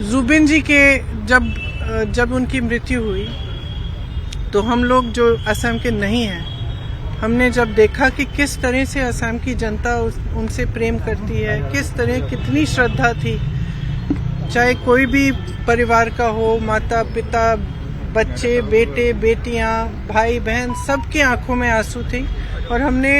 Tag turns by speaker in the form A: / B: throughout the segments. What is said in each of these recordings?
A: जुबिन जी के जब उनकी मृत्यु हुई तो हम लोग जो असम के नहीं हैं, हमने जब देखा कि किस तरह से असम की जनता उनसे प्रेम करती है, किस तरह कितनी श्रद्धा थी, चाहे कोई भी परिवार का हो, माता पिता बच्चे बेटे बेटियां भाई बहन, सबके आंखों में आंसू थे। और हमने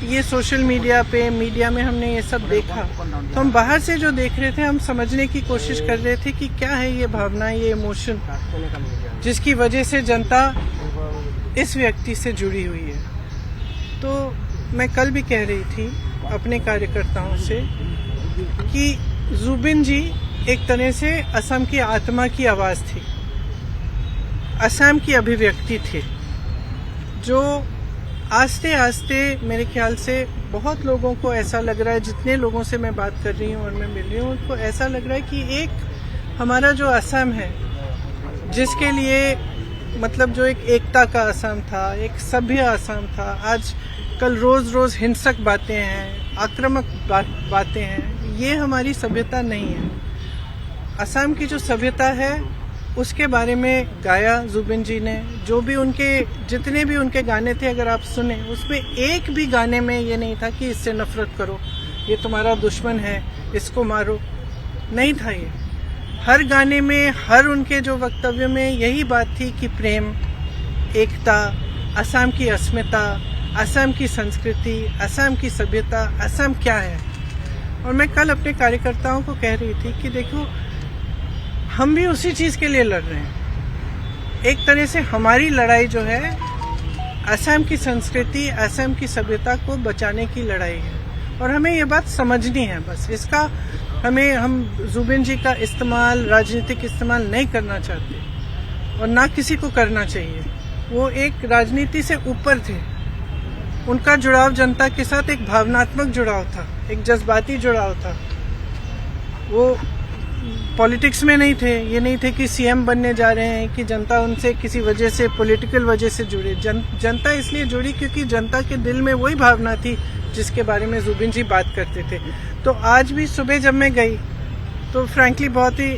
A: ये सोशल मीडिया में हमने ये सब देखा, तो हम बाहर से जो देख रहे थे, हम समझने की कोशिश कर रहे थे कि क्या है ये भावना, ये इमोशन जिसकी वजह से जनता इस व्यक्ति से जुड़ी हुई है। तो मैं कल भी कह रही थी अपने कार्यकर्ताओं से कि जुबिन जी एक तरह से असम की आत्मा की आवाज़ थी, असम की अभिव्यक्ति थी, जो आस्ते आस्ते मेरे ख्याल से बहुत लोगों को ऐसा लग रहा है, जितने लोगों से मैं बात कर रही हूँ और मैं मिल रही हूँ, उनको ऐसा लग रहा है कि एक हमारा जो असम है, जिसके लिए मतलब जो एक एकता का असम था, एक सभ्य असम था, आज कल रोज हिंसक बातें हैं, आक्रामक बातें हैं, ये हमारी सभ्यता नहीं है। असम की जो सभ्यता है उसके बारे में गाया जुबिन जी ने। जो भी उनके जितने भी उनके गाने थे, अगर आप सुने, उसमें एक भी गाने में ये नहीं था कि इससे नफरत करो, ये तुम्हारा दुश्मन है, इसको मारो, नहीं था ये। हर गाने में, हर उनके जो वक्तव्य में यही बात थी कि प्रेम, एकता, असम की अस्मिता, असम की संस्कृति, असम की सभ्यता, असम क्या है। और मैं कल अपने कार्यकर्ताओं को कह रही थी कि देखो, हम भी उसी चीज के लिए लड़ रहे हैं। एक तरह से हमारी लड़ाई जो है असम की संस्कृति, असम की सभ्यता को बचाने की लड़ाई है, और हमें ये बात समझनी है। बस इसका हम जुबिन जी का इस्तेमाल, राजनीतिक इस्तेमाल नहीं करना चाहते और ना किसी को करना चाहिए। वो एक राजनीति से ऊपर थे, उनका जुड़ाव जनता के साथ एक भावनात्मक जुड़ाव था, एक जज्बाती जुड़ाव था। वो पॉलिटिक्स में नहीं थे, ये नहीं थे कि सीएम बनने जा रहे हैं कि जनता उनसे किसी वजह से, पॉलिटिकल वजह से जुड़े। जनता इसलिए जुड़ी क्योंकि जनता के दिल में वही भावना थी जिसके बारे में जुबिन जी बात करते थे। तो आज भी सुबह जब मैं गई तो फ्रैंकली बहुत ही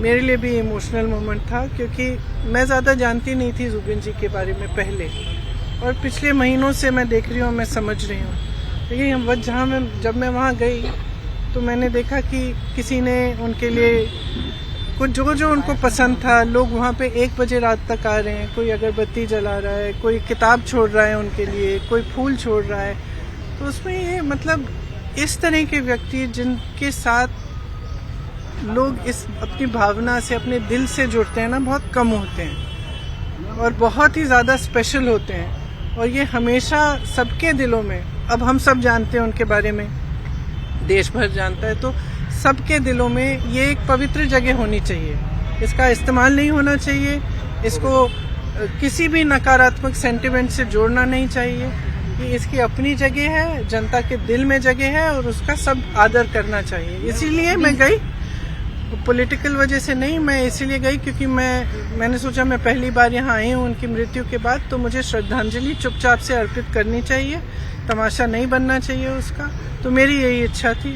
A: मेरे लिए भी इमोशनल मोमेंट था, क्योंकि मैं ज़्यादा जानती नहीं थी जुबिन जी के बारे में पहले, और पिछले महीनों से मैं देख रही हूँ, मैं समझ रही हूँ। लेकिन जब मैं वहाँ गई तो मैंने देखा कि किसी ने उनके लिए कुछ जो उनको पसंद था, लोग वहाँ पे 1 बजे रात तक आ रहे हैं, कोई अगरबत्ती जला रहा है, कोई किताब छोड़ रहा है उनके लिए, कोई फूल छोड़ रहा है। तो उसमें ये मतलब इस तरह के व्यक्ति जिनके साथ लोग इस अपनी भावना से, अपने दिल से जुड़ते हैं ना, बहुत कम होते हैं और बहुत ही ज़्यादा स्पेशल होते हैं। और ये हमेशा सबके दिलों में, अब हम सब जानते हैं उनके बारे में, देश भर जानता है, तो सबके दिलों में ये एक पवित्र जगह होनी चाहिए। इसका इस्तेमाल नहीं होना चाहिए, इसको किसी भी नकारात्मक सेंटिमेंट से जोड़ना नहीं चाहिए। कि इसकी अपनी जगह है, जनता के दिल में जगह है, और उसका सब आदर करना चाहिए। इसीलिए मैं गई, पॉलिटिकल वजह से नहीं, मैं इसीलिए गई क्योंकि मैंने सोचा मैं पहली बार यहाँ आई हूँ उनकी मृत्यु के बाद, तो मुझे श्रद्धांजलि चुपचाप से अर्पित करनी चाहिए, तमाशा नहीं बनना चाहिए उसका। तो मेरी यही इच्छा थी।